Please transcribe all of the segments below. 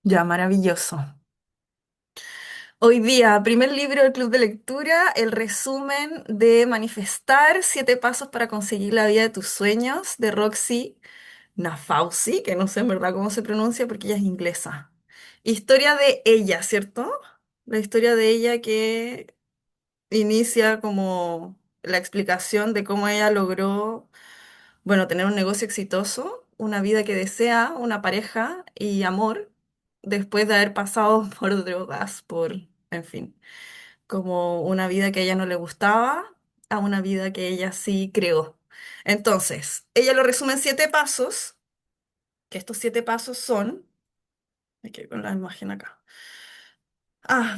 Ya, maravilloso. Hoy día, primer libro del Club de Lectura, el resumen de Manifestar, 7 pasos para conseguir la vida de tus sueños, de Roxy Nafousi, que no sé en verdad cómo se pronuncia porque ella es inglesa. Historia de ella, ¿cierto? La historia de ella que inicia como la explicación de cómo ella logró, bueno, tener un negocio exitoso, una vida que desea, una pareja y amor, después de haber pasado por drogas, en fin, como una vida que a ella no le gustaba, a una vida que ella sí creó. Entonces, ella lo resume en 7 pasos, que estos 7 pasos son, hay que ir con la imagen acá.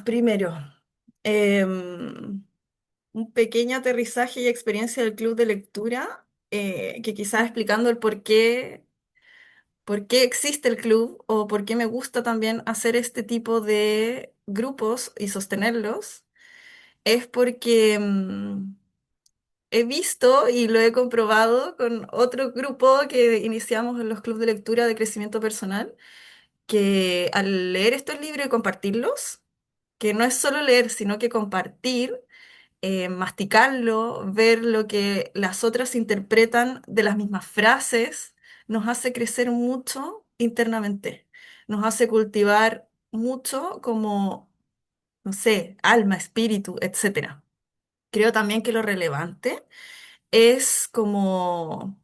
Primero, em, un pequeño aterrizaje y experiencia del club de lectura, que quizás explicando el por qué existe el club o por qué me gusta también hacer este tipo de grupos y sostenerlos, es porque he visto y lo he comprobado con otro grupo que iniciamos en los clubes de lectura de crecimiento personal, que al leer estos libros y compartirlos, que no es solo leer, sino que compartir, masticarlo, ver lo que las otras interpretan de las mismas frases, nos hace crecer mucho internamente, nos hace cultivar mucho como, no sé, alma, espíritu, etcétera. Creo también que lo relevante es como,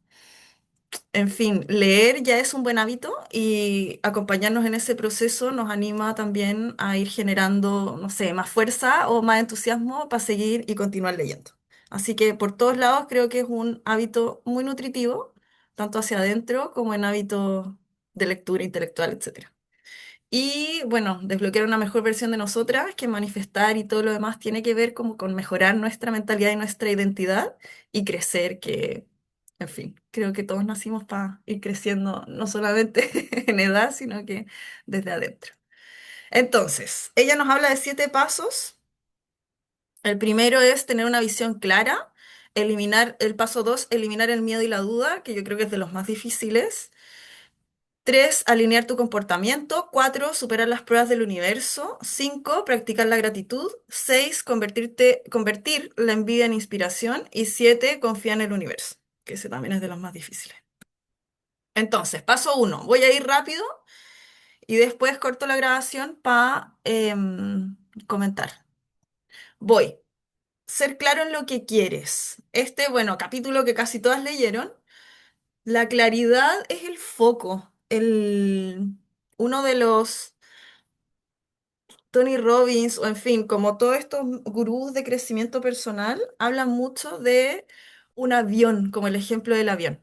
en fin, leer ya es un buen hábito y acompañarnos en ese proceso nos anima también a ir generando, no sé, más fuerza o más entusiasmo para seguir y continuar leyendo. Así que por todos lados creo que es un hábito muy nutritivo, tanto hacia adentro como en hábitos de lectura intelectual, etcétera. Y bueno, desbloquear una mejor versión de nosotras, que manifestar y todo lo demás tiene que ver como con mejorar nuestra mentalidad y nuestra identidad y crecer, que, en fin, creo que todos nacimos para ir creciendo, no solamente en edad, sino que desde adentro. Entonces, ella nos habla de 7 pasos. El primero es tener una visión clara, eliminar el paso 2, eliminar el miedo y la duda, que yo creo que es de los más difíciles. 3, alinear tu comportamiento. 4, superar las pruebas del universo. 5, practicar la gratitud. 6, convertir la envidia en inspiración. Y 7, confía en el universo, que ese también es de los más difíciles. Entonces, paso 1, voy a ir rápido y después corto la grabación para comentar. Voy. Ser claro en lo que quieres. Este, bueno, capítulo que casi todas leyeron. La claridad es el foco. Uno de los Tony Robbins, o en fin, como todos estos gurús de crecimiento personal, hablan mucho de un avión, como el ejemplo del avión.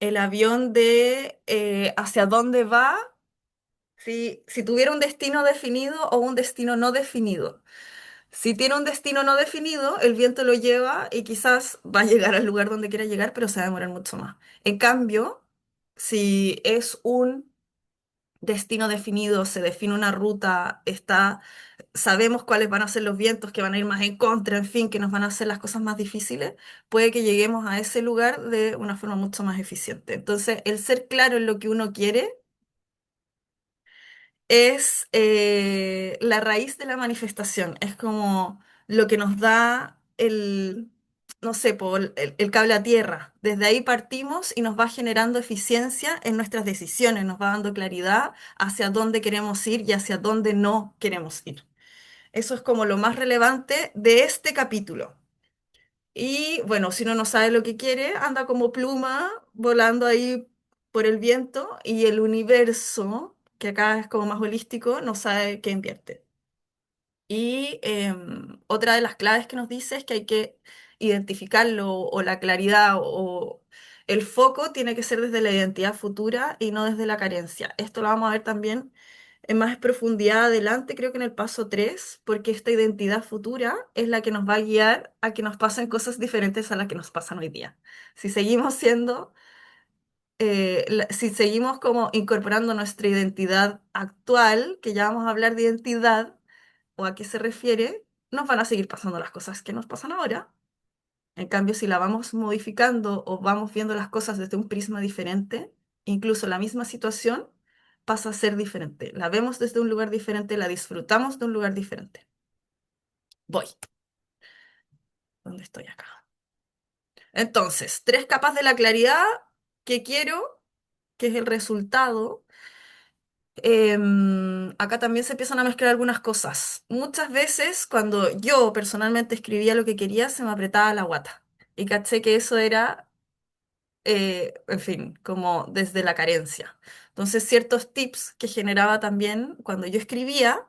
El avión de hacia dónde va, si tuviera un destino definido o un destino no definido. Si tiene un destino no definido, el viento lo lleva y quizás va a llegar al lugar donde quiera llegar, pero se va a demorar mucho más. En cambio, si es un destino definido, se define una ruta, sabemos cuáles van a ser los vientos que van a ir más en contra, en fin, que nos van a hacer las cosas más difíciles, puede que lleguemos a ese lugar de una forma mucho más eficiente. Entonces, el ser claro en lo que uno quiere es la raíz de la manifestación, es como lo que nos da no sé, el cable a tierra. Desde ahí partimos y nos va generando eficiencia en nuestras decisiones, nos va dando claridad hacia dónde queremos ir y hacia dónde no queremos ir. Eso es como lo más relevante de este capítulo. Y bueno, si uno no sabe lo que quiere, anda como pluma volando ahí por el viento y el universo, que acá es como más holístico, no sabe qué invierte. Y otra de las claves que nos dice es que hay que identificarlo o la claridad o el foco tiene que ser desde la identidad futura y no desde la carencia. Esto lo vamos a ver también en más profundidad adelante, creo que en el paso 3 porque esta identidad futura es la que nos va a guiar a que nos pasen cosas diferentes a las que nos pasan hoy día. Si seguimos siendo, si seguimos como incorporando nuestra identidad actual, que ya vamos a hablar de identidad, o a qué se refiere, nos van a seguir pasando las cosas que nos pasan ahora. En cambio, si la vamos modificando o vamos viendo las cosas desde un prisma diferente, incluso la misma situación pasa a ser diferente. La vemos desde un lugar diferente, la disfrutamos de un lugar diferente. Voy. ¿Dónde estoy acá? Entonces, tres capas de la claridad que quiero, que es el resultado. Acá también se empiezan a mezclar algunas cosas. Muchas veces cuando yo personalmente escribía lo que quería, se me apretaba la guata. Y caché que eso era, en fin, como desde la carencia. Entonces, ciertos tips que generaba también cuando yo escribía,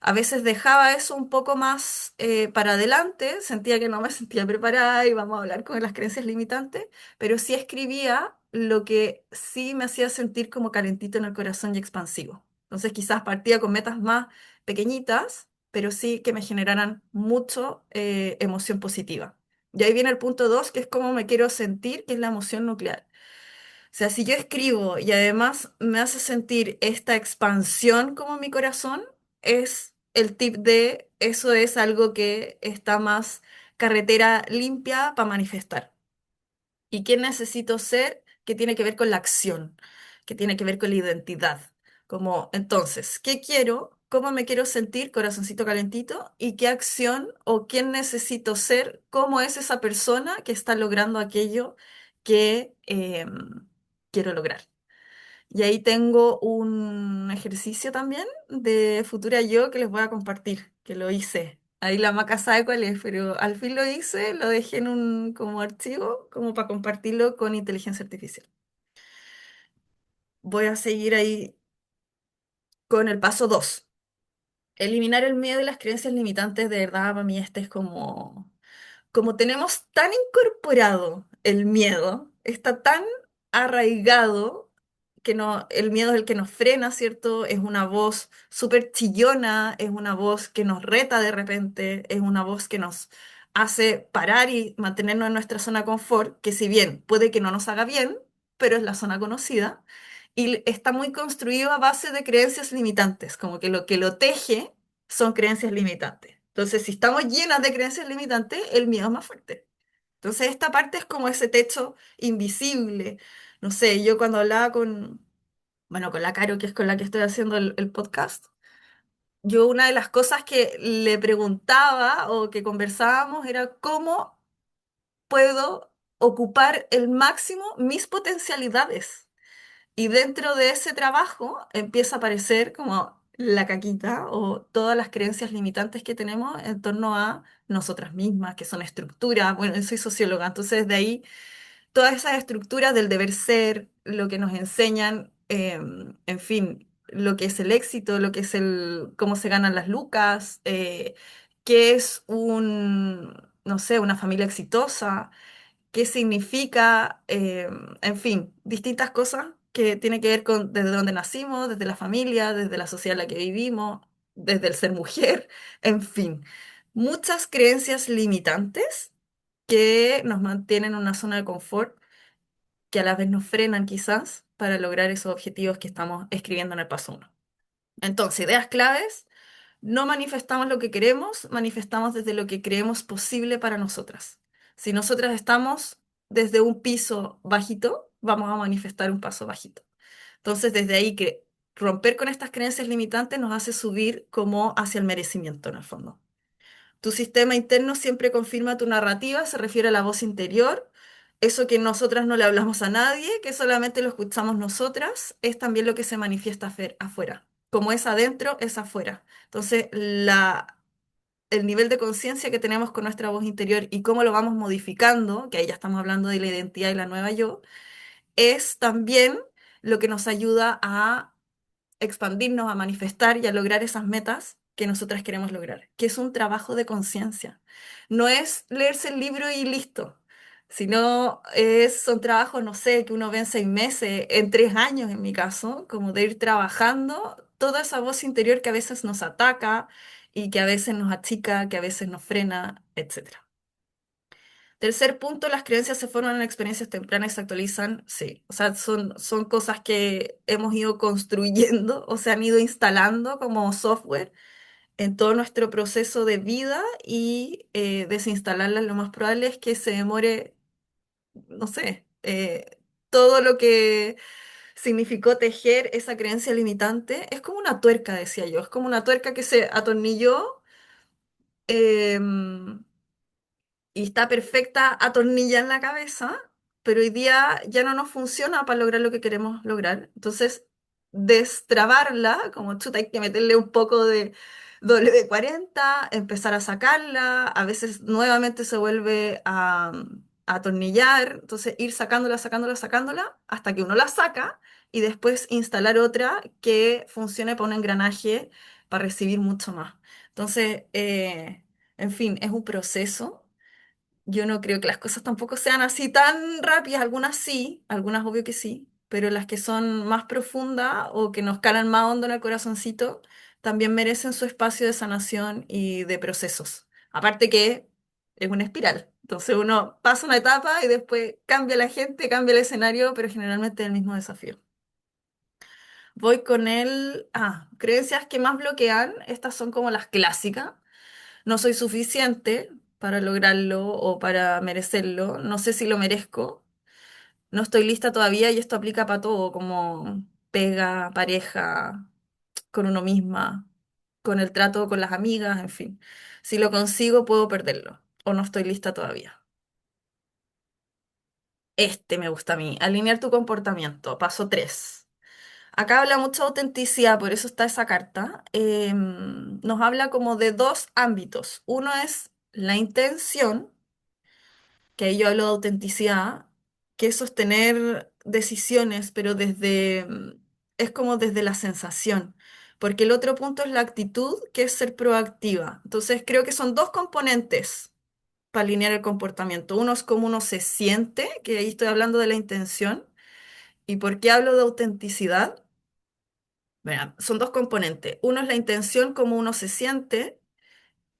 a veces dejaba eso un poco más para adelante, sentía que no me sentía preparada y vamos a hablar con las creencias limitantes, pero sí escribía lo que sí me hacía sentir como calentito en el corazón y expansivo. Entonces quizás partía con metas más pequeñitas, pero sí que me generaran mucho emoción positiva. Y ahí viene el punto dos, que es cómo me quiero sentir, que es la emoción nuclear. O sea, si yo escribo y además me hace sentir esta expansión como mi corazón, es el tip de eso es algo que está más carretera limpia para manifestar. ¿Y qué necesito ser? Que tiene que ver con la acción, que tiene que ver con la identidad. Como, entonces, ¿qué quiero? ¿Cómo me quiero sentir, corazoncito calentito? ¿Y qué acción o quién necesito ser? ¿Cómo es esa persona que está logrando aquello que quiero lograr? Y ahí tengo un ejercicio también de Futura Yo que les voy a compartir, que lo hice. Ahí la Maca sabe cuál es, pero al fin lo hice, lo dejé en un como archivo, como para compartirlo con inteligencia artificial. Voy a seguir ahí con el paso 2. Eliminar el miedo y las creencias limitantes, de verdad, para mí este es como tenemos tan incorporado el miedo, está tan arraigado que no, el miedo es el que nos frena, ¿cierto? Es una voz súper chillona, es una voz que nos reta de repente, es una voz que nos hace parar y mantenernos en nuestra zona de confort, que si bien puede que no nos haga bien, pero es la zona conocida, y está muy construido a base de creencias limitantes, como que lo teje son creencias limitantes. Entonces, si estamos llenas de creencias limitantes, el miedo es más fuerte. Entonces, esta parte es como ese techo invisible. No sé, yo cuando hablaba bueno, con la Caro, que es con la que estoy haciendo el podcast, yo una de las cosas que le preguntaba o que conversábamos era cómo puedo ocupar el máximo mis potencialidades. Y dentro de ese trabajo empieza a aparecer como la caquita o todas las creencias limitantes que tenemos en torno a nosotras mismas, que son estructuras. Bueno, yo soy socióloga, entonces de ahí todas esas estructuras del deber ser, lo que nos enseñan, en fin, lo que es el éxito, lo que es cómo se ganan las lucas, qué es no sé, una familia exitosa, qué significa, en fin, distintas cosas que tienen que ver con desde dónde nacimos, desde la familia, desde la sociedad en la que vivimos, desde el ser mujer, en fin, muchas creencias limitantes que nos mantienen en una zona de confort, que a la vez nos frenan quizás para lograr esos objetivos que estamos escribiendo en el paso uno. Entonces, ideas claves: no manifestamos lo que queremos, manifestamos desde lo que creemos posible para nosotras. Si nosotras estamos desde un piso bajito, vamos a manifestar un paso bajito. Entonces, desde ahí que romper con estas creencias limitantes nos hace subir como hacia el merecimiento en el fondo. Tu sistema interno siempre confirma tu narrativa, se refiere a la voz interior. Eso que nosotras no le hablamos a nadie, que solamente lo escuchamos nosotras, es también lo que se manifiesta afuera. Como es adentro, es afuera. Entonces, el nivel de conciencia que tenemos con nuestra voz interior y cómo lo vamos modificando, que ahí ya estamos hablando de la identidad y la nueva yo, es también lo que nos ayuda a expandirnos, a manifestar y a lograr esas metas que nosotras queremos lograr, que es un trabajo de conciencia. No es leerse el libro y listo, sino son trabajos, no sé, que uno ve en 6 meses, en 3 años en mi caso, como de ir trabajando toda esa voz interior que a veces nos ataca y que a veces nos achica, que a veces nos frena, etcétera. Tercer punto, las creencias se forman en experiencias tempranas y se actualizan. Sí, o sea, son cosas que hemos ido construyendo o se han ido instalando como software en todo nuestro proceso de vida y desinstalarlas lo más probable es que se demore, no sé, todo lo que... significó tejer esa creencia limitante. Es como una tuerca, decía yo, es como una tuerca que se atornilló em, y está perfecta atornillada en la cabeza, pero hoy día ya no nos funciona para lograr lo que queremos lograr. Entonces, destrabarla, como chuta, hay que meterle un poco de W40, empezar a sacarla, a veces nuevamente se vuelve a atornillar, entonces ir sacándola, sacándola, sacándola, hasta que uno la saca y después instalar otra que funcione para un engranaje para recibir mucho más. Entonces, en fin, es un proceso. Yo no creo que las cosas tampoco sean así tan rápidas, algunas sí, algunas obvio que sí, pero las que son más profundas o que nos calan más hondo en el corazoncito, también merecen su espacio de sanación y de procesos. Aparte que es una espiral. Entonces uno pasa una etapa y después cambia la gente, cambia el escenario, pero generalmente es el mismo desafío. Voy con creencias que más bloquean, estas son como las clásicas. No soy suficiente para lograrlo o para merecerlo. No sé si lo merezco. No estoy lista todavía y esto aplica para todo, como pega, pareja, con uno misma, con el trato con las amigas, en fin. Si lo consigo, puedo perderlo o no estoy lista todavía. Este me gusta a mí. Alinear tu comportamiento. Paso 3. Acá habla mucha autenticidad, por eso está esa carta. Nos habla como de dos ámbitos. Uno es la intención, que ahí yo hablo de autenticidad, que es sostener decisiones, pero es como desde la sensación, porque el otro punto es la actitud, que es ser proactiva. Entonces creo que son dos componentes para alinear el comportamiento. Uno es cómo uno se siente, que ahí estoy hablando de la intención, y por qué hablo de autenticidad. Vean, son dos componentes. Uno es la intención, cómo uno se siente,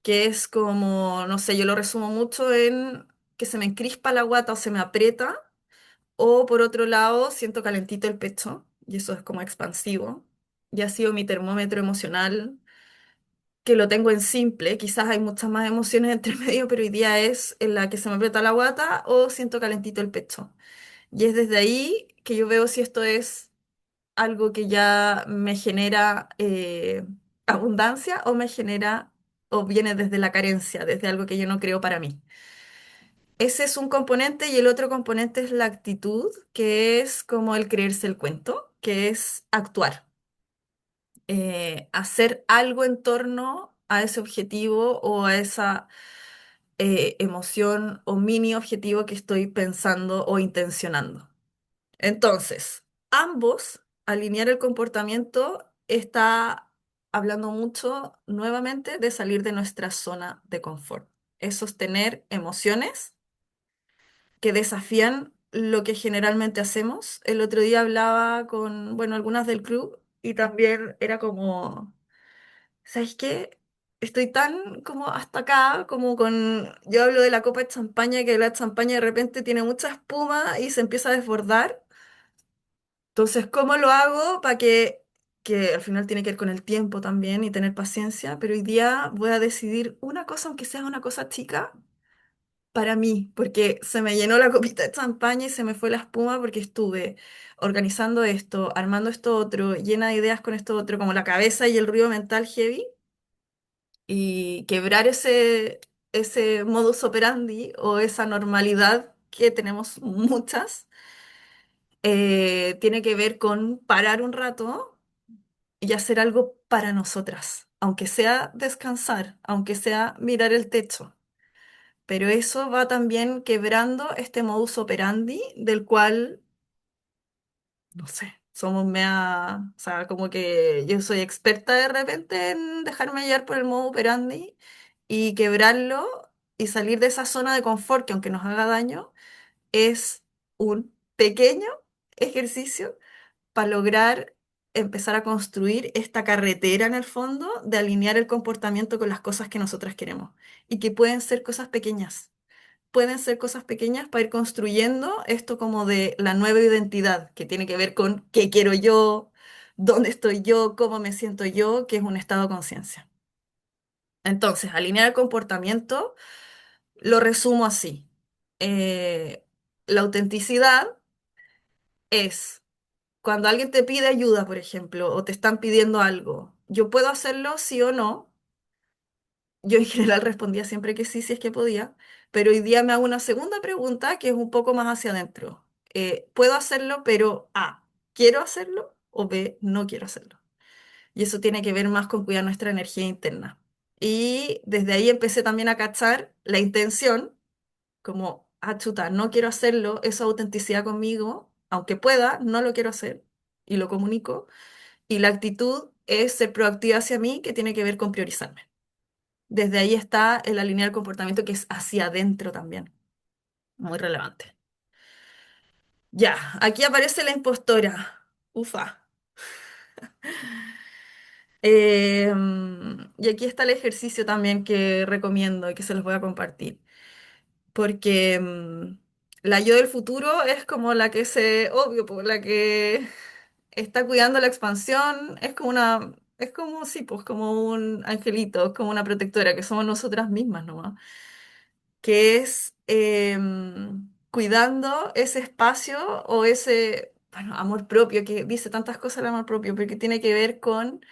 que es como, no sé, yo lo resumo mucho en que se me encrispa la guata o se me aprieta, o por otro lado, siento calentito el pecho, y eso es como expansivo. Y ha sido mi termómetro emocional, que lo tengo en simple. Quizás hay muchas más emociones entre medio, pero hoy día es en la que se me aprieta la guata o siento calentito el pecho. Y es desde ahí que yo veo si esto es algo que ya me genera abundancia o me genera o viene desde la carencia, desde algo que yo no creo para mí. Ese es un componente y el otro componente es la actitud, que es como el creerse el cuento, que es actuar, hacer algo en torno a ese objetivo o a esa emoción o mini objetivo que estoy pensando o intencionando. Entonces, ambos, alinear el comportamiento está hablando mucho nuevamente de salir de nuestra zona de confort. Es sostener emociones que desafían lo que generalmente hacemos. El otro día hablaba con, bueno, algunas del club y también era como, ¿sabes qué? Estoy tan como hasta acá, como con, yo hablo de la copa de champaña, que la champaña de repente tiene mucha espuma y se empieza a desbordar. Entonces, ¿cómo lo hago para que al final tiene que ver con el tiempo también y tener paciencia, pero hoy día voy a decidir una cosa, aunque sea una cosa chica, para mí, porque se me llenó la copita de champaña y se me fue la espuma porque estuve organizando esto, armando esto otro, llena de ideas con esto otro, como la cabeza y el ruido mental heavy, y quebrar ese modus operandi o esa normalidad que tenemos muchas, tiene que ver con parar un rato y hacer algo para nosotras, aunque sea descansar, aunque sea mirar el techo. Pero eso va también quebrando este modus operandi del cual, no sé, somos mea, o sea, como que yo soy experta de repente en dejarme llevar por el modus operandi y quebrarlo y salir de esa zona de confort que aunque nos haga daño, es un pequeño ejercicio para lograr empezar a construir esta carretera en el fondo de alinear el comportamiento con las cosas que nosotras queremos y que pueden ser cosas pequeñas. Pueden ser cosas pequeñas para ir construyendo esto como de la nueva identidad, que tiene que ver con qué quiero yo, dónde estoy yo, cómo me siento yo, que es un estado de conciencia. Entonces, alinear el comportamiento lo resumo así. La autenticidad es cuando alguien te pide ayuda, por ejemplo, o te están pidiendo algo, ¿yo puedo hacerlo sí o no? Yo en general respondía siempre que sí, si es que podía, pero hoy día me hago una segunda pregunta que es un poco más hacia adentro. ¿Puedo hacerlo, pero A, quiero hacerlo o B, no quiero hacerlo? Y eso tiene que ver más con cuidar nuestra energía interna. Y desde ahí empecé también a cachar la intención, como, ah, chuta, no quiero hacerlo, esa autenticidad conmigo, aunque pueda, no lo quiero hacer y lo comunico. Y la actitud es ser proactiva hacia mí, que tiene que ver con priorizarme. Desde ahí está el alinear el comportamiento que es hacia adentro también, muy relevante. Ya, aquí aparece la impostora. Ufa. Y aquí está el ejercicio también que recomiendo y que se los voy a compartir. Porque la yo del futuro es como la que obvio, pues, la que está cuidando la expansión, es como es como, sí, pues como un angelito, como una protectora, que somos nosotras mismas nomás, que es cuidando ese espacio o ese, bueno, amor propio, que dice tantas cosas el amor propio, porque tiene que ver con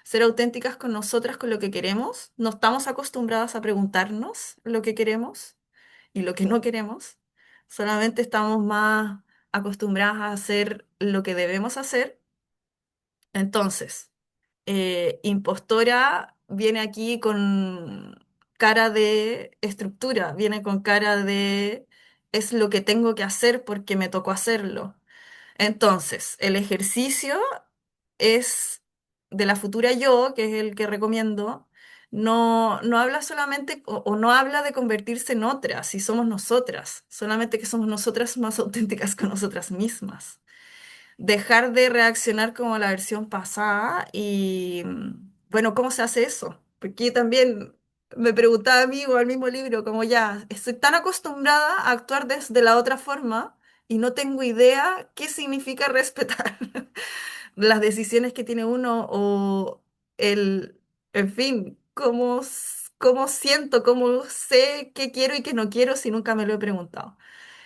ser auténticas con nosotras, con lo que queremos. No estamos acostumbradas a preguntarnos lo que queremos y lo que no queremos. Solamente estamos más acostumbradas a hacer lo que debemos hacer. Entonces, impostora viene aquí con cara de estructura, viene con cara de es lo que tengo que hacer porque me tocó hacerlo. Entonces, el ejercicio es de la futura yo, que es el que recomiendo, no habla solamente o no habla de convertirse en otras, si somos nosotras, solamente que somos nosotras más auténticas con nosotras mismas. Dejar de reaccionar como la versión pasada y, bueno, ¿cómo se hace eso? Porque también me preguntaba a mí o al mismo libro, como ya, estoy tan acostumbrada a actuar desde la otra forma y no tengo idea qué significa respetar las decisiones que tiene uno o el, en fin, cómo siento, cómo sé qué quiero y qué no quiero si nunca me lo he preguntado.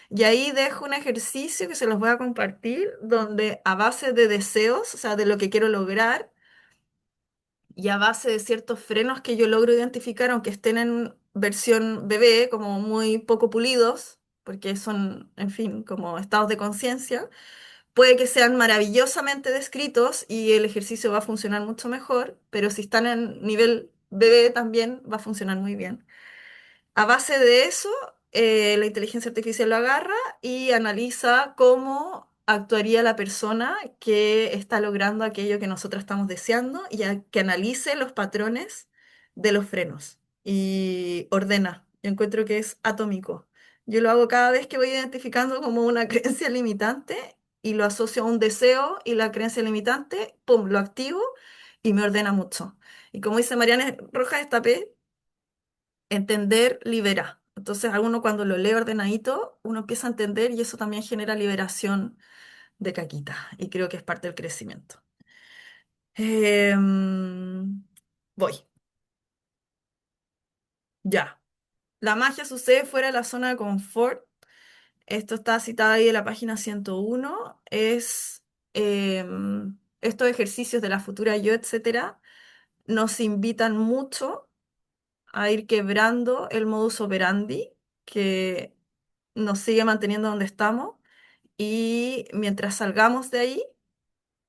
Y ahí dejo un ejercicio que se los voy a compartir, donde a base de deseos, o sea, de lo que quiero lograr, y a base de ciertos frenos que yo logro identificar, aunque estén en versión bebé, como muy poco pulidos, porque son, en fin, como estados de conciencia, puede que sean maravillosamente descritos y el ejercicio va a funcionar mucho mejor, pero si están en nivel bebé también va a funcionar muy bien. A base de eso, la inteligencia artificial lo agarra y analiza cómo actuaría la persona que está logrando aquello que nosotros estamos deseando y que analice los patrones de los frenos y ordena. Yo encuentro que es atómico. Yo lo hago cada vez que voy identificando como una creencia limitante y lo asocio a un deseo y la creencia limitante, ¡pum!, lo activo y me ordena mucho. Y como dice Mariana Rojas Estapé, entender libera. Entonces, a uno cuando lo lee ordenadito, uno empieza a entender y eso también genera liberación de caquita. Y creo que es parte del crecimiento. Voy, ya. La magia sucede fuera de la zona de confort. Esto está citado ahí en la página 101. Estos ejercicios de la futura yo, etcétera, nos invitan mucho a ir quebrando el modus operandi que nos sigue manteniendo donde estamos y mientras salgamos de ahí,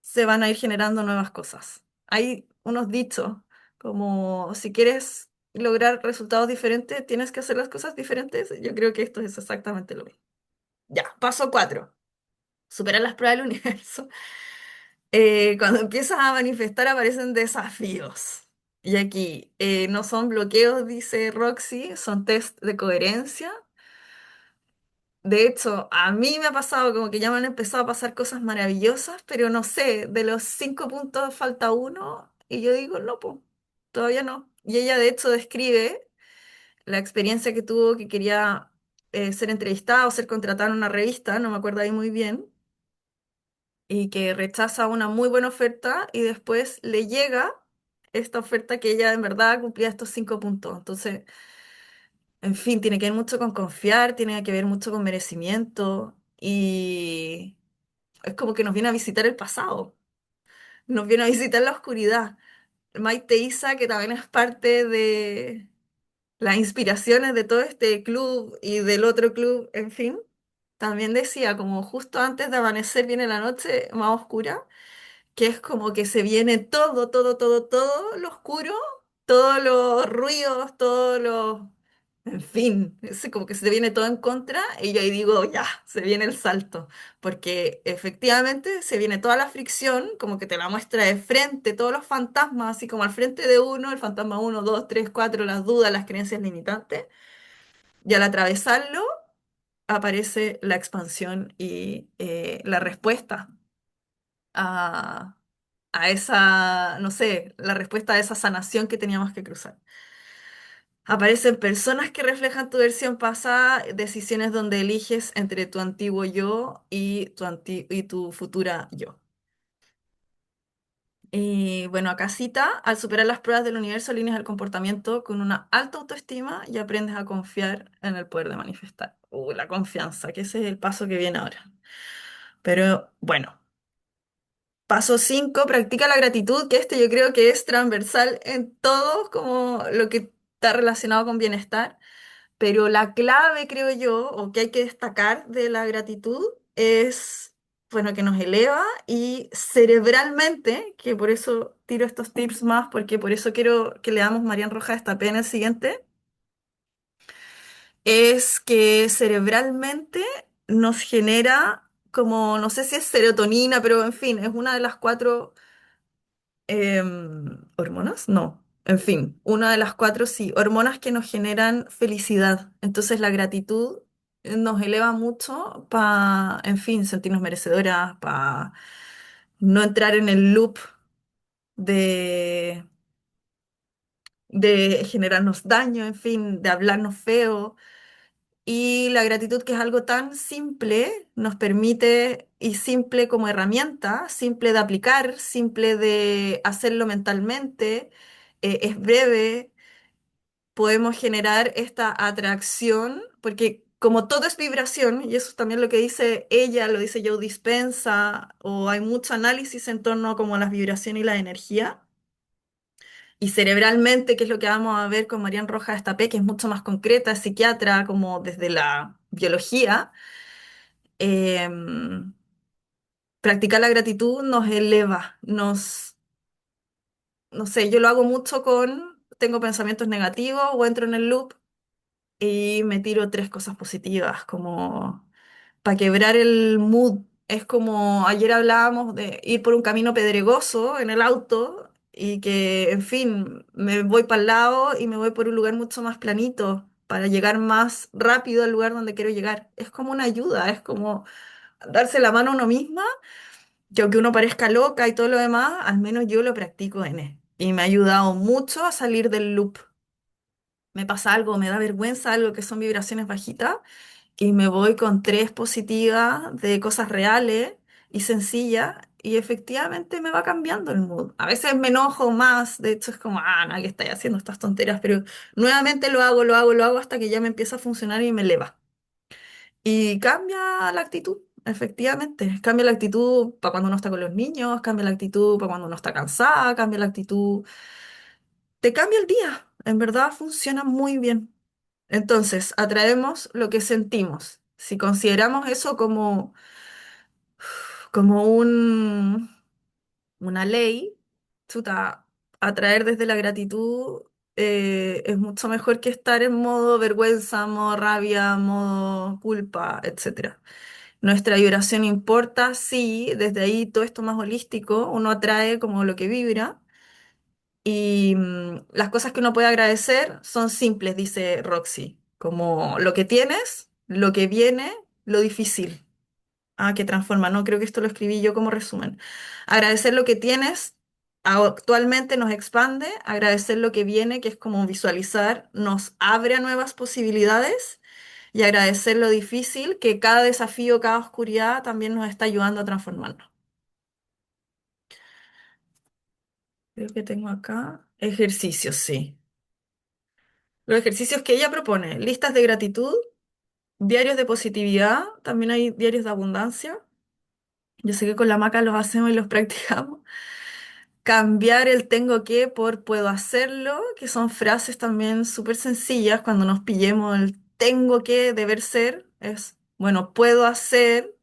se van a ir generando nuevas cosas. Hay unos dichos como si quieres lograr resultados diferentes, tienes que hacer las cosas diferentes. Yo creo que esto es exactamente lo mismo. Ya, paso 4. Superar las pruebas del universo. Cuando empiezas a manifestar aparecen desafíos. Y aquí no son bloqueos, dice Roxy, son test de coherencia. De hecho, a mí me ha pasado como que ya me han empezado a pasar cosas maravillosas, pero no sé, de los 5 puntos falta uno y yo digo, no, pues, todavía no. Y ella de hecho describe la experiencia que tuvo, que quería ser entrevistada o ser contratada en una revista, no me acuerdo ahí muy bien, y que rechaza una muy buena oferta y después le llega esta oferta que ella en verdad cumplía estos 5 puntos. Entonces, en fin, tiene que ver mucho con confiar, tiene que ver mucho con merecimiento y es como que nos viene a visitar el pasado, nos viene a visitar la oscuridad. Maite Isa, que también es parte de las inspiraciones de todo este club y del otro club, en fin, también decía, como justo antes de amanecer viene la noche más oscura, que es como que se viene todo, todo, todo, todo lo oscuro, todos los ruidos, todos los... En fin, es como que se te viene todo en contra y yo ahí digo, ya, se viene el salto, porque efectivamente se viene toda la fricción, como que te la muestra de frente, todos los fantasmas, así como al frente de uno, el fantasma uno 2 3 4 las dudas, las creencias limitantes, y al atravesarlo aparece la expansión y la respuesta a, a esa, no sé, la respuesta a esa sanación que teníamos que cruzar. Aparecen personas que reflejan tu versión pasada, decisiones donde eliges entre tu antiguo yo y y tu futura yo. Y bueno, acá cita, al superar las pruebas del universo, alineas el comportamiento con una alta autoestima y aprendes a confiar en el poder de manifestar. La confianza, que ese es el paso que viene ahora. Pero bueno. Paso 5 practica la gratitud, que este yo creo que es transversal en todo como lo que está relacionado con bienestar, pero la clave, creo yo, o que hay que destacar de la gratitud es, bueno, que nos eleva y cerebralmente, que por eso tiro estos tips más, porque por eso quiero que le damos Marian Rojas esta pena el siguiente, es que cerebralmente nos genera como, no sé si es serotonina, pero en fin, es una de las cuatro ¿hormonas? No. En fin, una de las cuatro sí, hormonas que nos generan felicidad. Entonces la gratitud nos eleva mucho para, en fin, sentirnos merecedoras, para no entrar en el loop de, de generarnos daño, en fin, de hablarnos feo. Y la gratitud, que es algo tan simple, nos permite, y simple como herramienta, simple de aplicar, simple de hacerlo mentalmente, es breve, podemos generar esta atracción, porque como todo es vibración, y eso es también lo que dice ella, lo dice Joe Dispenza, o hay mucho análisis en torno a como las vibraciones y la energía. Y cerebralmente, que es lo que vamos a ver con Marian Rojas Estapé, que es mucho más concreta, es psiquiatra, como desde la biología, em, practicar la gratitud nos eleva, no sé, yo lo hago mucho tengo pensamientos negativos o entro en el loop y me tiro tres cosas positivas, como para quebrar el mood. Es como ayer hablábamos de ir por un camino pedregoso en el auto y que, en fin, me voy para el lado y me voy por un lugar mucho más planito para llegar más rápido al lugar donde quiero llegar. Es como una ayuda, es como darse la mano a uno misma, que aunque uno parezca loca y todo lo demás, al menos yo lo practico en él. Y me ha ayudado mucho a salir del loop. Me pasa algo, me da vergüenza algo que son vibraciones bajitas y me voy con tres positivas de cosas reales y sencillas y efectivamente me va cambiando el mood. A veces me enojo más, de hecho es como, nada, que estáis haciendo estas tonteras, pero nuevamente lo hago, lo hago, lo hago hasta que ya me empieza a funcionar y me eleva. Y cambia la actitud, efectivamente. Cambia la actitud para cuando uno está con los niños, cambia la actitud para cuando uno está cansada, cambia la actitud. Te cambia el día, en verdad funciona muy bien. Entonces, atraemos lo que sentimos. Si consideramos eso como una ley, chuta, atraer desde la gratitud es mucho mejor que estar en modo vergüenza, modo rabia, modo culpa, etcétera. Nuestra vibración importa, sí, desde ahí todo esto más holístico, uno atrae como lo que vibra. Y las cosas que uno puede agradecer son simples, dice Roxy, como lo que tienes, lo que viene, lo difícil. Que transforma, ¿no? Creo que esto lo escribí yo como resumen. Agradecer lo que tienes actualmente nos expande, agradecer lo que viene, que es como visualizar, nos abre a nuevas posibilidades y agradecer lo difícil, que cada desafío, cada oscuridad también nos está ayudando a transformarnos. Creo que tengo acá ejercicios, sí. Los ejercicios que ella propone, listas de gratitud, diarios de positividad, también hay diarios de abundancia. Yo sé que con la maca los hacemos y los practicamos. Cambiar el tengo que por puedo hacerlo, que son frases también súper sencillas. Cuando nos pillemos el tengo que, deber ser, es, bueno, puedo hacer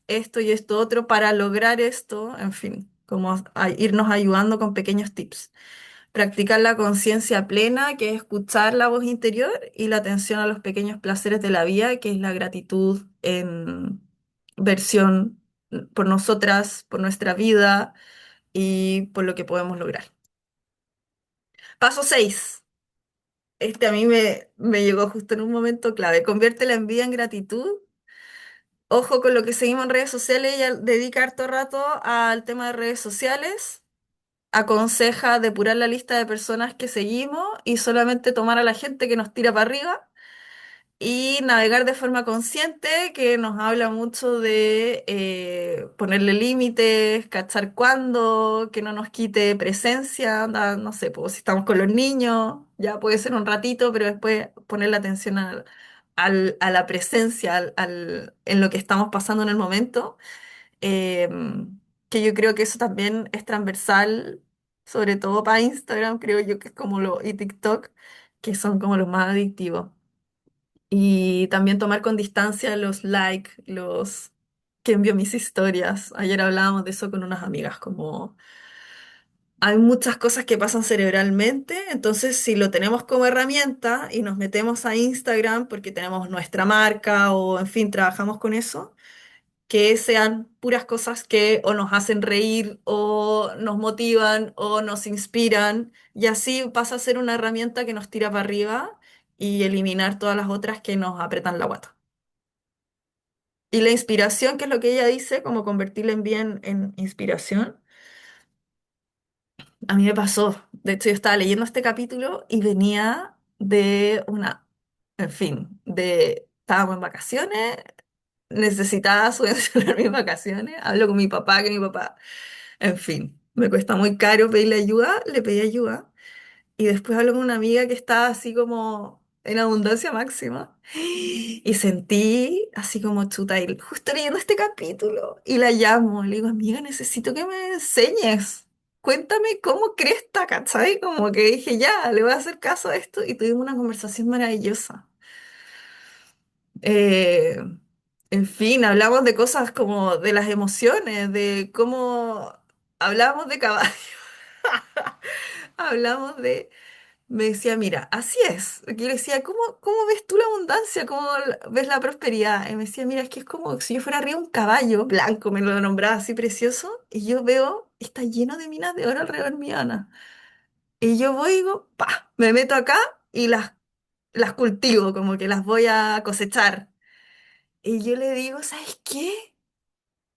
esto y esto otro para lograr esto, en fin, como irnos ayudando con pequeños tips. Practicar la conciencia plena, que es escuchar la voz interior, y la atención a los pequeños placeres de la vida, que es la gratitud en versión por nosotras, por nuestra vida y por lo que podemos lograr. Paso 6. Este a mí me llegó justo en un momento clave. Convierte la envidia en gratitud. Ojo con lo que seguimos en redes sociales. Ella dedica harto rato al tema de redes sociales. Aconseja depurar la lista de personas que seguimos y solamente tomar a la gente que nos tira para arriba. Y navegar de forma consciente, que nos habla mucho de ponerle límites, cachar cuándo, que no nos quite presencia, onda, no sé, pues si estamos con los niños, ya puede ser un ratito, pero después ponerle atención a la presencia, en lo que estamos pasando en el momento, eh, que yo creo que eso también es transversal, sobre todo para Instagram, creo yo que es como y TikTok, que son como los más adictivos. Y también tomar con distancia los likes, los que envío mis historias. Ayer hablábamos de eso con unas amigas, como hay muchas cosas que pasan cerebralmente, entonces si lo tenemos como herramienta y nos metemos a Instagram porque tenemos nuestra marca o en fin, trabajamos con eso, que sean puras cosas que o nos hacen reír o nos motivan o nos inspiran, y así pasa a ser una herramienta que nos tira para arriba y eliminar todas las otras que nos apretan la guata. Y la inspiración, que es lo que ella dice, como convertirla en bien en inspiración, a mí me pasó. De hecho, yo estaba leyendo este capítulo y venía de en fin, estábamos en vacaciones, necesitaba subvencionar mis vacaciones, hablo con mi papá, que mi papá, en fin, me cuesta muy caro pedirle ayuda, le pedí ayuda. Y después hablo con una amiga que estaba así como en abundancia máxima. Y sentí así como chuta, y justo leyendo este capítulo, y la llamo, le digo, amiga, necesito que me enseñes. Cuéntame cómo cresta, ¿cachai? Como que dije, ya, le voy a hacer caso a esto, y tuvimos una conversación maravillosa. Eh, en fin, hablamos de cosas como de las emociones, de cómo hablamos de caballo, hablamos de me decía, mira, así es. Porque yo le decía, ¿cómo ves tú la abundancia? ¿Cómo ves la prosperidad? Y me decía, mira, es que es como si yo fuera arriba de un caballo blanco, me lo nombraba así precioso, y yo veo, está lleno de minas de oro alrededor mío, Ana. Y yo voy y digo, pa, me meto acá y las cultivo, como que las voy a cosechar. Y yo le digo, ¿sabes qué?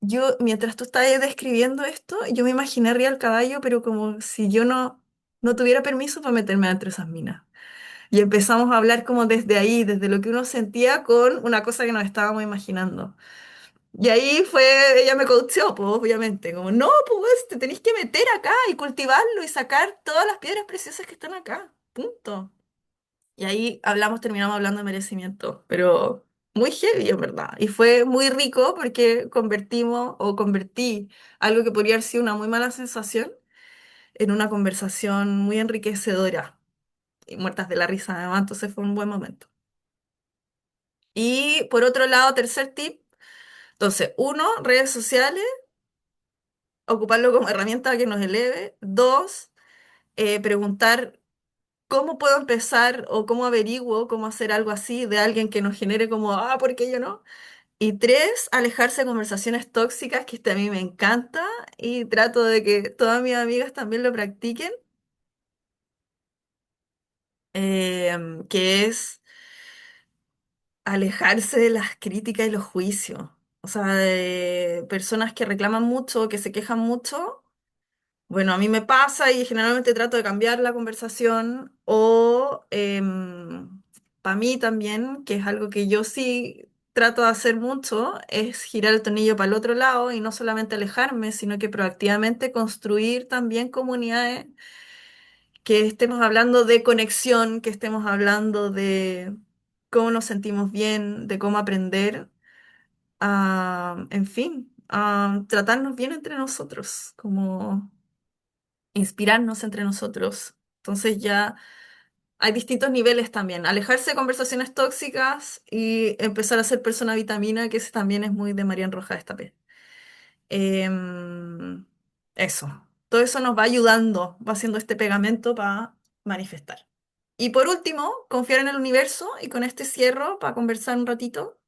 Yo, mientras tú estabas describiendo esto, yo me imaginé arriba del caballo, pero como si yo no tuviera permiso para meterme dentro de esas minas. Y empezamos a hablar como desde ahí, desde lo que uno sentía con una cosa que nos estábamos imaginando. Y ahí ella me coacheó, pues obviamente, como, no, pues te tenéis que meter acá y cultivarlo y sacar todas las piedras preciosas que están acá, punto. Y ahí terminamos hablando de merecimiento, pero muy heavy, en verdad. Y fue muy rico porque convertí algo que podría haber sido una muy mala sensación en una conversación muy enriquecedora y muertas de la risa, además, entonces fue un buen momento. Y por otro lado, tercer tip, entonces, uno, redes sociales, ocuparlo como herramienta que nos eleve. Dos, preguntar cómo puedo empezar o cómo averiguo cómo hacer algo así de alguien que nos genere como, ¿por qué yo no? Y tres, alejarse de conversaciones tóxicas, que este a mí me encanta y trato de que todas mis amigas también lo practiquen, que es alejarse de las críticas y los juicios. O sea, de personas que reclaman mucho, que se quejan mucho. Bueno, a mí me pasa y generalmente trato de cambiar la conversación o para mí también, que es algo que yo sí trato de hacer mucho, es girar el tornillo para el otro lado y no solamente alejarme, sino que proactivamente construir también comunidades, que estemos hablando de conexión, que estemos hablando de cómo nos sentimos bien, de cómo aprender en fin, tratarnos bien entre nosotros, como inspirarnos entre nosotros. Entonces ya hay distintos niveles también. Alejarse de conversaciones tóxicas y empezar a ser persona vitamina, que ese también es muy de Marian Rojas Estapé. Em, eso. Todo eso nos va ayudando, va haciendo este pegamento para manifestar. Y por último, confiar en el universo, y con este cierro para conversar un ratito,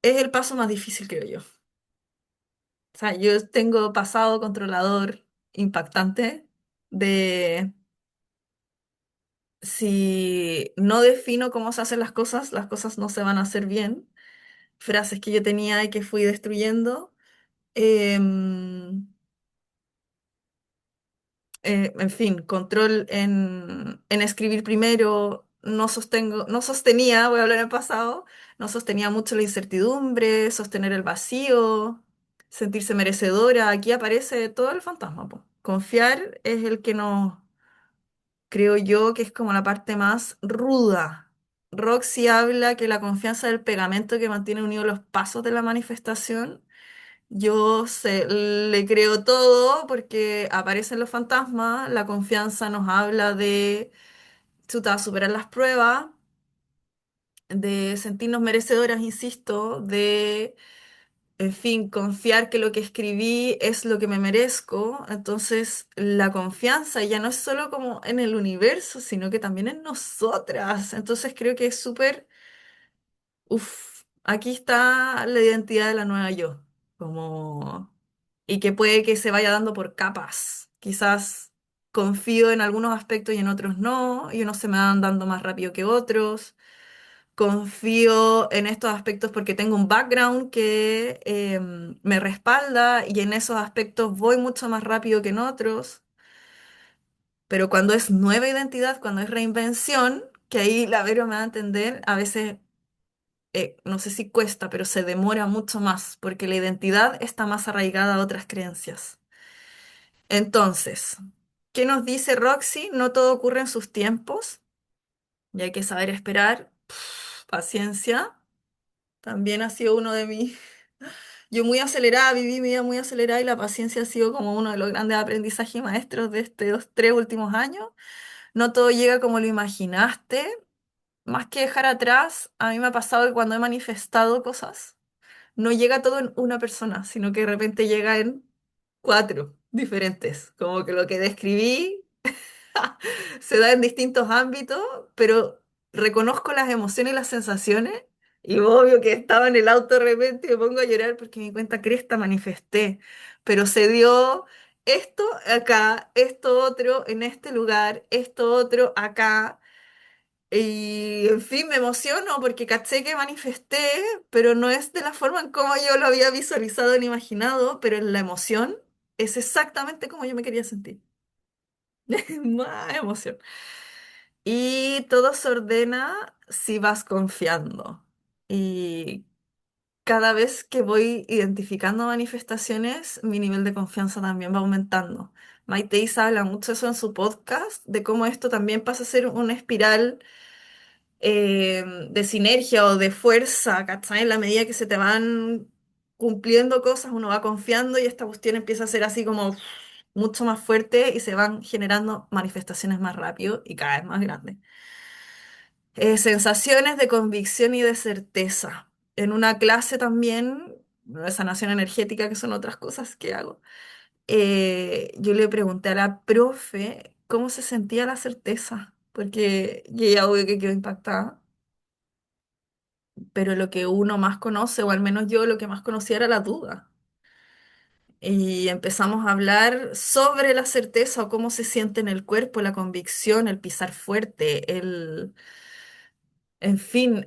es el paso más difícil, creo yo. O sea, yo tengo pasado controlador impactante de si no defino cómo se hacen las cosas no se van a hacer bien. Frases que yo tenía y que fui destruyendo. Em, en fin, control en escribir primero. No sostenía, voy a hablar en pasado, no sostenía mucho la incertidumbre, sostener el vacío, sentirse merecedora. Aquí aparece todo el fantasma, po. Confiar es el que nos, creo yo, que es como la parte más ruda. Roxy habla que la confianza es el pegamento que mantiene unidos los pasos de la manifestación. Le creo todo porque aparecen los fantasmas, la confianza nos habla de chuta, superar las pruebas, de sentirnos merecedoras, insisto, de, en fin, confiar que lo que escribí es lo que me merezco. Entonces, la confianza ya no es solo como en el universo, sino que también en nosotras. Entonces, creo que es súper. Uf, aquí está la identidad de la nueva yo, como, y que puede que se vaya dando por capas. Quizás confío en algunos aspectos y en otros no, y unos se me van dando más rápido que otros. Confío en estos aspectos porque tengo un background que me respalda, y en esos aspectos voy mucho más rápido que en otros. Pero cuando es nueva identidad, cuando es reinvención, que ahí la Vero me va a entender, a veces no sé si cuesta, pero se demora mucho más porque la identidad está más arraigada a otras creencias. Entonces, ¿qué nos dice Roxy? No todo ocurre en sus tiempos y hay que saber esperar. Paciencia, también ha sido uno de mis. Yo muy acelerada, viví mi vida muy acelerada, y la paciencia ha sido como uno de los grandes aprendizajes y maestros de estos 3 últimos años. No todo llega como lo imaginaste. Más que dejar atrás, a mí me ha pasado que cuando he manifestado cosas, no llega todo en una persona, sino que de repente llega en 4 diferentes. Como que lo que describí se da en distintos ámbitos, pero reconozco las emociones y las sensaciones. Y obvio que estaba en el auto de repente y me pongo a llorar porque me di cuenta, Cresta, manifesté. Pero se dio esto acá, esto otro en este lugar, esto otro acá. Y en fin, me emociono porque caché que manifesté, pero no es de la forma en como yo lo había visualizado ni imaginado, pero en la emoción es exactamente como yo me quería sentir. Más emoción. Y todo se ordena si vas confiando. Y cada vez que voy identificando manifestaciones, mi nivel de confianza también va aumentando. Maite Isa habla mucho de eso en su podcast, de cómo esto también pasa a ser una espiral de sinergia o de fuerza, ¿cachai? En la medida que se te van cumpliendo cosas, uno va confiando y esta cuestión empieza a ser así como mucho más fuerte y se van generando manifestaciones más rápido y cada vez más grandes. Sensaciones de convicción y de certeza. En una clase también, de sanación energética, que son otras cosas que hago, yo le pregunté a la profe cómo se sentía la certeza, porque y ella obvio que quedó impactada, pero lo que uno más conoce, o al menos yo lo que más conocía, era la duda. Y empezamos a hablar sobre la certeza o cómo se siente en el cuerpo, la convicción, el pisar fuerte, en fin,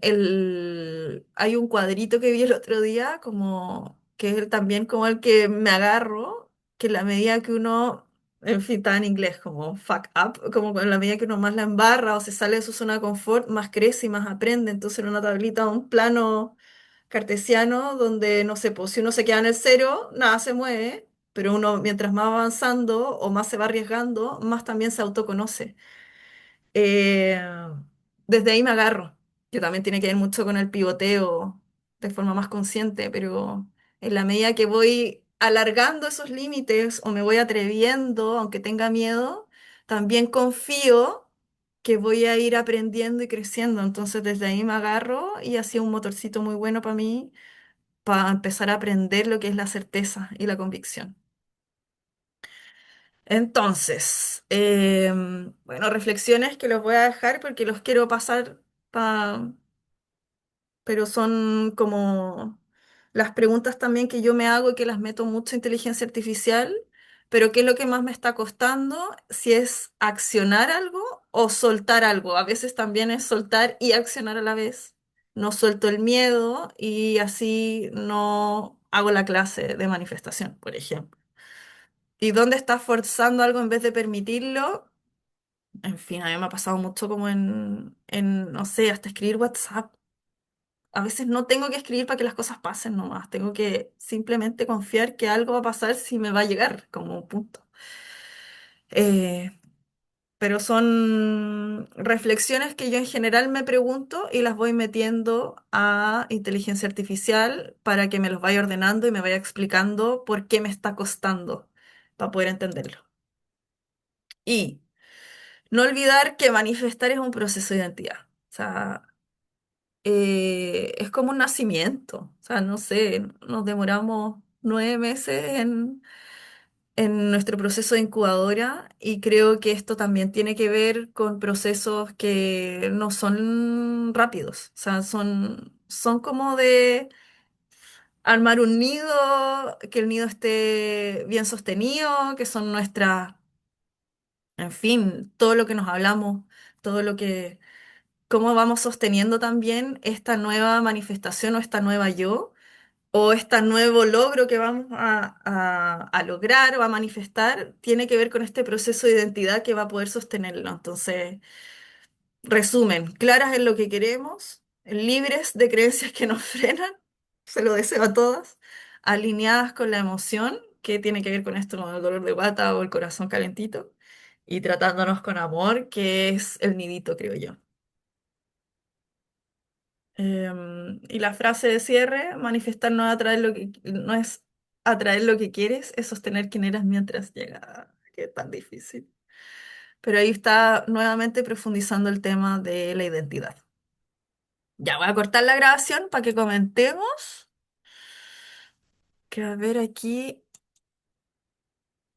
hay un cuadrito que vi el otro día, como que es también como el que me agarro, que en la medida que uno, en fin, está en inglés, como fuck up, como en la medida que uno más la embarra o se sale de su zona de confort, más crece y más aprende. Entonces, en una tablita, un plano cartesiano donde, no sé, pues si uno se queda en el cero, nada se mueve, pero uno mientras más va avanzando o más se va arriesgando, más también se autoconoce. Eh, Desde ahí me agarro, que también tiene que ver mucho con el pivoteo de forma más consciente, pero En la medida que voy alargando esos límites o me voy atreviendo, aunque tenga miedo, también confío que voy a ir aprendiendo y creciendo. Entonces desde ahí me agarro y ha sido un motorcito muy bueno para mí, para empezar a aprender lo que es la certeza y la convicción. Entonces, bueno, reflexiones que los voy a dejar porque los quiero pasar, pero son como las preguntas también que yo me hago y que las meto mucho en inteligencia artificial, pero ¿qué es lo que más me está costando? Si es accionar algo o soltar algo. A veces también es soltar y accionar a la vez. No suelto el miedo y así no hago la clase de manifestación, por ejemplo. ¿Y dónde estás forzando algo en vez de permitirlo? En fin, a mí me ha pasado mucho como no sé, hasta escribir WhatsApp. A veces no tengo que escribir para que las cosas pasen nomás. Tengo que simplemente confiar que algo va a pasar si me va a llegar, como un punto. Eh, pero son reflexiones que yo en general me pregunto y las voy metiendo a inteligencia artificial para que me los vaya ordenando y me vaya explicando por qué me está costando para poder entenderlo. Y no olvidar que manifestar es un proceso de identidad. O sea, es como un nacimiento. O sea, no sé, nos demoramos 9 meses en nuestro proceso de incubadora y creo que esto también tiene que ver con procesos que no son rápidos. O sea, son como de armar un nido, que el nido esté bien sostenido, que son nuestras, en fin, todo lo que nos hablamos, todo lo que cómo vamos sosteniendo también esta nueva manifestación o esta nueva yo o este nuevo logro que vamos a lograr o a manifestar, tiene que ver con este proceso de identidad que va a poder sostenerlo. Entonces, resumen, claras en lo que queremos, libres de creencias que nos frenan, se lo deseo a todas, alineadas con la emoción, que tiene que ver con esto, con el dolor de guata o el corazón calentito, y tratándonos con amor, que es el nidito, creo yo. Y la frase de cierre, manifestar no es atraer no es atraer lo que quieres, es sostener quién eras mientras llega. Qué tan difícil. Pero ahí está nuevamente profundizando el tema de la identidad. Ya voy a cortar la grabación para que comentemos. Que a ver aquí.